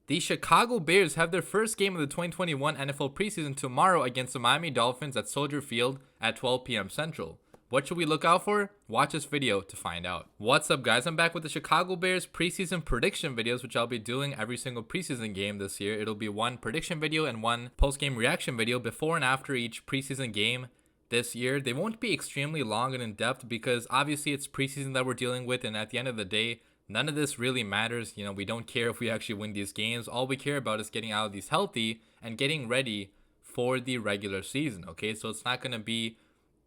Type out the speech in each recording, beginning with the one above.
The Chicago Bears have their first game of the 2021 NFL preseason tomorrow against the Miami Dolphins at Soldier Field at 12 p.m. Central. What should we look out for? Watch this video to find out. What's up, guys? I'm back with the Chicago Bears preseason prediction videos, which I'll be doing every single preseason game this year. It'll be one prediction video and one post-game reaction video before and after each preseason game this year. They won't be extremely long and in-depth because obviously it's preseason that we're dealing with, and at the end of the day, none of this really matters. You know, we don't care if we actually win these games. All we care about is getting out of these healthy and getting ready for the regular season, okay? So it's not going to be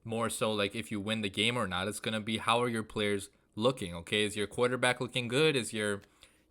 more so like if you win the game or not. It's going to be how are your players looking, okay? Is your quarterback looking good? Is your,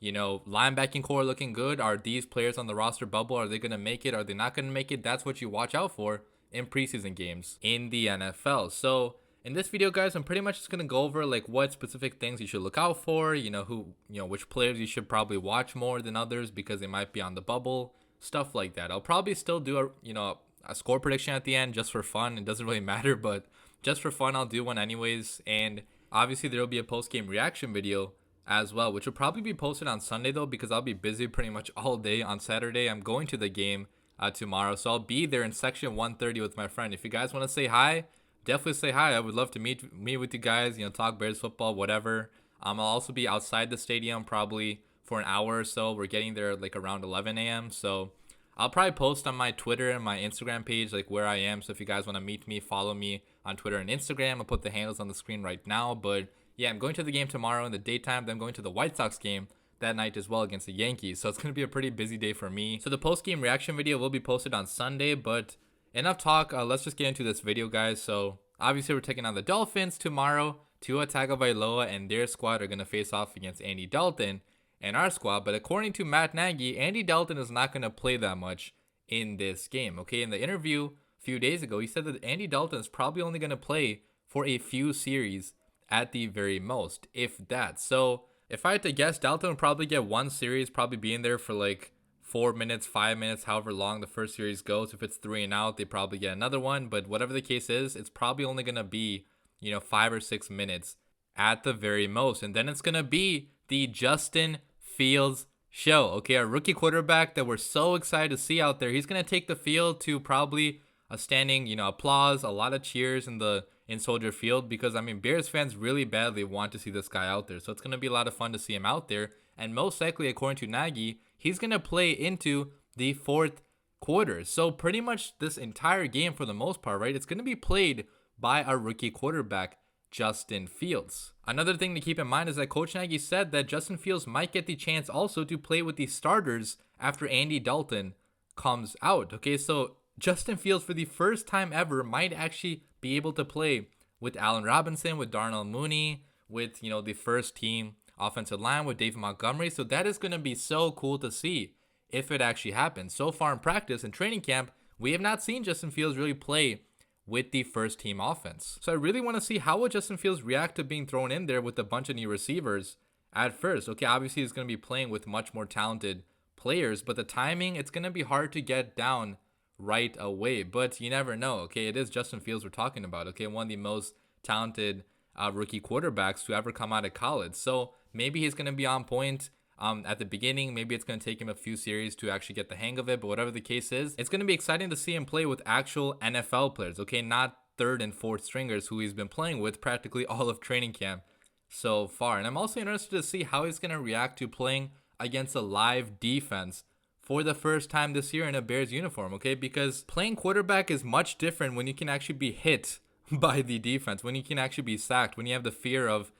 linebacking core looking good? Are these players on the roster bubble? Are they going to make it? Are they not going to make it? That's what you watch out for in preseason games in the NFL. So in this video, guys, I'm pretty much just going to go over like what specific things you should look out for, which players you should probably watch more than others because they might be on the bubble, stuff like that. I'll probably still do a score prediction at the end just for fun. It doesn't really matter, but just for fun, I'll do one anyways. And obviously there will be a post-game reaction video as well, which will probably be posted on Sunday though, because I'll be busy pretty much all day on Saturday. I'm going to the game tomorrow, so I'll be there in section 130 with my friend. If you guys want to say hi, definitely say hi. I would love to meet with you guys, talk Bears football, whatever. I'll also be outside the stadium probably for an hour or so. We're getting there like around 11 a.m. So I'll probably post on my Twitter and my Instagram page like where I am. So if you guys want to meet me, follow me on Twitter and Instagram. I'll put the handles on the screen right now. But yeah, I'm going to the game tomorrow in the daytime. Then I'm going to the White Sox game that night as well against the Yankees. So it's going to be a pretty busy day for me. So the post-game reaction video will be posted on Sunday. But enough talk. Let's just get into this video, guys. So obviously we're taking on the Dolphins tomorrow. Tua Tagovailoa and their squad are going to face off against Andy Dalton and our squad. But according to Matt Nagy, Andy Dalton is not going to play that much in this game. Okay, in the interview a few days ago, he said that Andy Dalton is probably only going to play for a few series at the very most, if that. So if I had to guess, Dalton would probably get one series, probably be in there for like 4 minutes, 5 minutes, however long the first series goes. If it's 3 and out, they probably get another one. But whatever the case is, it's probably only going to be, 5 or 6 minutes at the very most. And then it's going to be the Justin Fields show. Okay, our rookie quarterback that we're so excited to see out there. He's going to take the field to probably a standing, applause, a lot of cheers in Soldier Field because, Bears fans really badly want to see this guy out there. So it's going to be a lot of fun to see him out there. And most likely, according to Nagy, he's going to play into the fourth quarter. So pretty much this entire game for the most part, right? It's going to be played by our rookie quarterback, Justin Fields. Another thing to keep in mind is that Coach Nagy said that Justin Fields might get the chance also to play with the starters after Andy Dalton comes out. Okay, so Justin Fields for the first time ever might actually be able to play with Allen Robinson, with Darnell Mooney, with, the first team offensive line with David Montgomery. So that is going to be so cool to see if it actually happens. So far in practice and training camp, we have not seen Justin Fields really play with the first team offense. So I really want to see how would Justin Fields react to being thrown in there with a bunch of new receivers at first. Okay, obviously he's going to be playing with much more talented players, but the timing, it's going to be hard to get down right away. But you never know, okay? It is Justin Fields we're talking about, okay? One of the most talented rookie quarterbacks to ever come out of college. So maybe he's going to be on point at the beginning. Maybe it's going to take him a few series to actually get the hang of it. But whatever the case is, it's going to be exciting to see him play with actual NFL players, okay? Not third and fourth stringers who he's been playing with practically all of training camp so far. And I'm also interested to see how he's going to react to playing against a live defense for the first time this year in a Bears uniform, okay? Because playing quarterback is much different when you can actually be hit by the defense, when you can actually be sacked, when you have the fear of,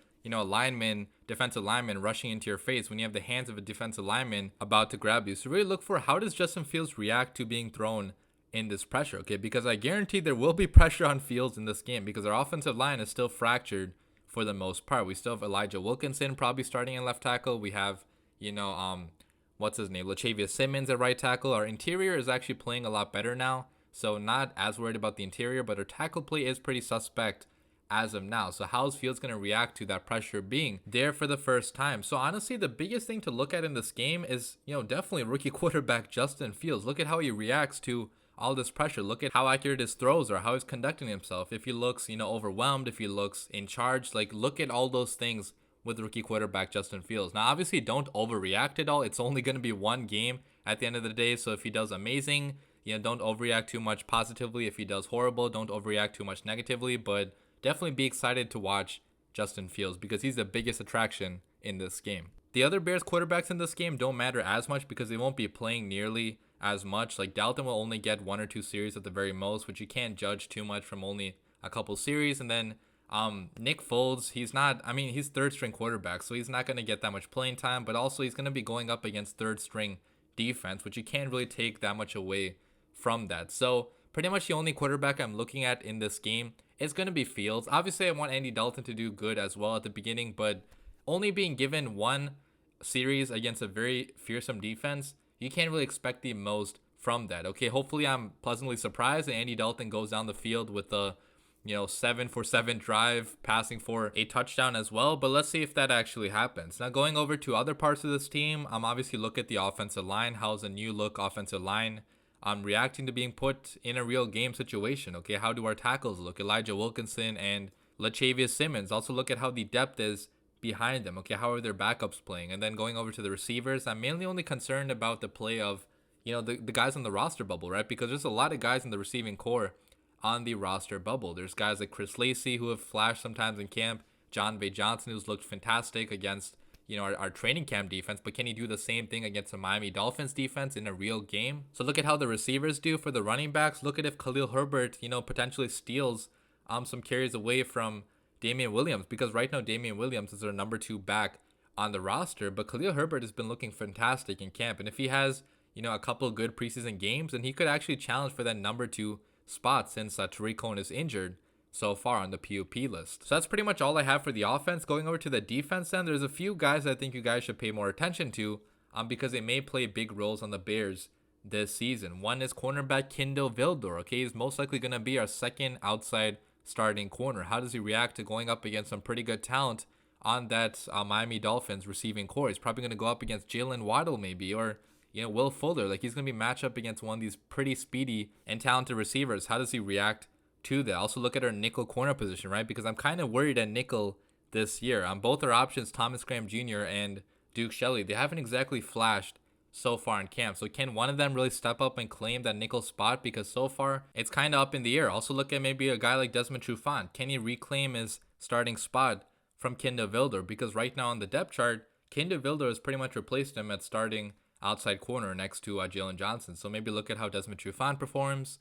defensive lineman rushing into your face, when you have the hands of a defensive lineman about to grab you. So really look for how does Justin Fields react to being thrown in this pressure, okay? Because I guarantee there will be pressure on Fields in this game because our offensive line is still fractured for the most part. We still have Elijah Wilkinson probably starting in left tackle. We have, what's his name? Latavius Simmons at right tackle. Our interior is actually playing a lot better now. So not as worried about the interior, but our tackle play is pretty suspect as of now. So how's Fields going to react to that pressure being there for the first time? So honestly, the biggest thing to look at in this game is, definitely rookie quarterback Justin Fields. Look at how he reacts to all this pressure. Look at how accurate his throws are, how he's conducting himself. If he looks, overwhelmed, if he looks in charge, like look at all those things with rookie quarterback Justin Fields. Now, obviously, don't overreact at all. It's only going to be one game at the end of the day. So if he does amazing, don't overreact too much positively. If he does horrible, don't overreact too much negatively. But definitely be excited to watch Justin Fields because he's the biggest attraction in this game. The other Bears quarterbacks in this game don't matter as much because they won't be playing nearly as much. Like Dalton will only get 1 or 2 series at the very most, which you can't judge too much from only a couple series. And then Nick Foles, he's third string quarterback, so he's not going to get that much playing time, but also he's going to be going up against third string defense, which you can't really take that much away from that. So pretty much the only quarterback I'm looking at in this game is going to be Fields. Obviously, I want Andy Dalton to do good as well at the beginning, but only being given 1 series against a very fearsome defense, you can't really expect the most from that. Okay, hopefully I'm pleasantly surprised and Andy Dalton goes down the field with a 7-for-7 drive, passing for a touchdown as well. But let's see if that actually happens. Now, going over to other parts of this team, obviously look at the offensive line. How's a new look offensive line reacting to being put in a real game situation? Okay, how do our tackles look? Elijah Wilkinson and Lachavious Simmons. Also look at how the depth is behind them. Okay, how are their backups playing? And then going over to the receivers, I'm mainly only concerned about the play of the guys on the roster bubble, right? Because there's a lot of guys in the receiving core on the roster bubble. There's guys like Chris Lacey who have flashed sometimes in camp, John Bay Johnson who's looked fantastic against our training camp defense, but can he do the same thing against the Miami Dolphins defense in a real game? So look at how the receivers do for the running backs. Look at if Khalil Herbert potentially steals some carries away from Damian Williams, because right now Damian Williams is our number 2 back on the roster, but Khalil Herbert has been looking fantastic in camp, and if he has a couple good preseason games, then he could actually challenge for that number 2 spot since Tariq Cohen is injured so far on the PUP list. So that's pretty much all I have for the offense. Going over to the defense then, there's a few guys I think you guys should pay more attention to because they may play big roles on the Bears this season. One is cornerback Kindle Vildor. Okay, he's most likely going to be our second outside starting corner. How does he react to going up against some pretty good talent on that Miami Dolphins receiving core? He's probably going to go up against Jalen Waddle maybe, or Will Fuller. Like, he's going to be matched up against one of these pretty speedy and talented receivers. How does he react to that? Also look at our nickel corner position, right? Because I'm kind of worried at nickel this year. Both our options, Thomas Graham Jr. and Duke Shelley, they haven't exactly flashed so far in camp. So can one of them really step up and claim that nickel spot? Because so far it's kind of up in the air. Also look at maybe a guy like Desmond Trufant. Can he reclaim his starting spot from Kindle Vildor? Because right now on the depth chart, Kindle Vildor has pretty much replaced him at starting outside corner next to Jalen Johnson. So maybe look at how Desmond Trufant performs.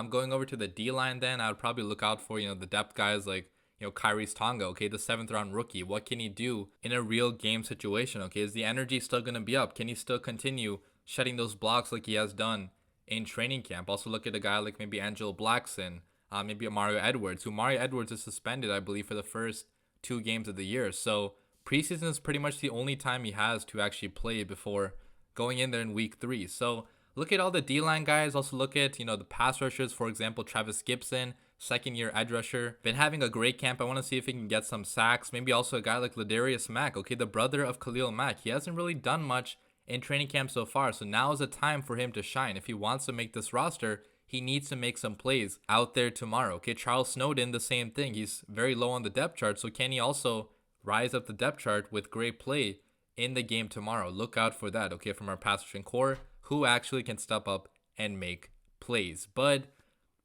Going over to the D-line then, I would probably look out for, the depth guys like, Kyrie's Tonga, okay, the 7th round rookie. What can he do in a real game situation, okay? Is the energy still going to be up? Can he still continue shedding those blocks like he has done in training camp? Also look at a guy like maybe Angelo Blackson, maybe a Mario Edwards, who Mario Edwards is suspended, I believe, for the first 2 games of the year. So preseason is pretty much the only time he has to actually play before going in there in week 3. So look at all the D-line guys. Also look at, the pass rushers. For example, Travis Gibson, second-year edge rusher. Been having a great camp. I want to see if he can get some sacks. Maybe also a guy like Ladarius Mack, okay, the brother of Khalil Mack. He hasn't really done much in training camp so far, so now is the time for him to shine. If he wants to make this roster, he needs to make some plays out there tomorrow. Okay, Charles Snowden, the same thing. He's very low on the depth chart, so can he also rise up the depth chart with great play in the game tomorrow? Look out for that, okay, from our pass rushing core, who actually can step up and make plays. But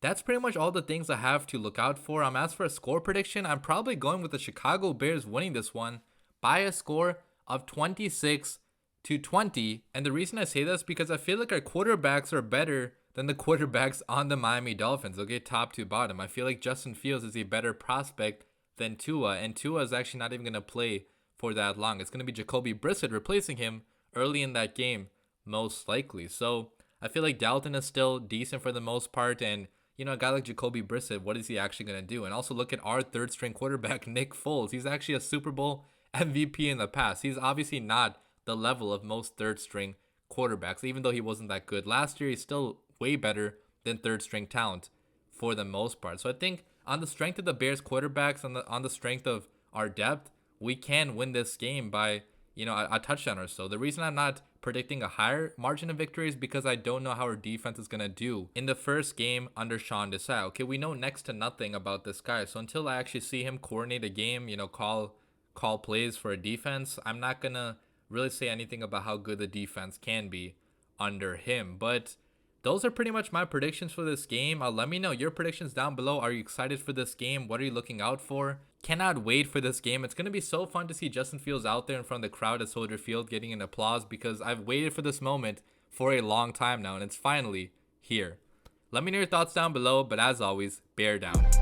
that's pretty much all the things I have to look out for. As for a score prediction, I'm probably going with the Chicago Bears winning this one by a score of 26-20. And the reason I say this is because I feel like our quarterbacks are better than the quarterbacks on the Miami Dolphins, okay, top to bottom. I feel like Justin Fields is a better prospect than Tua, and Tua is actually not even going to play for that long. It's going to be Jacoby Brissett replacing him early in that game, most likely. So I feel like Dalton is still decent for the most part, and a guy like Jacoby Brissett, what is he actually going to do? And also look at our third string quarterback, Nick Foles. He's actually a Super Bowl MVP in the past. He's obviously not the level of most third string quarterbacks. Even though he wasn't that good last year, he's still way better than third string talent for the most part. So I think on the strength of the Bears quarterbacks, on the strength of our depth, we can win this game by a touchdown or so. The reason I'm not predicting a higher margin of victories because I don't know how our defense is going to do in the first game under Sean Desai. Okay, we know next to nothing about this guy. So until I actually see him coordinate a game, call plays for a defense, I'm not going to really say anything about how good the defense can be under him. But those are pretty much my predictions for this game. Let me know your predictions down below. Are you excited for this game? What are you looking out for? Cannot wait for this game. It's going to be so fun to see Justin Fields out there in front of the crowd at Soldier Field getting an applause, because I've waited for this moment for a long time now, and it's finally here. Let me know your thoughts down below, but as always, bear down.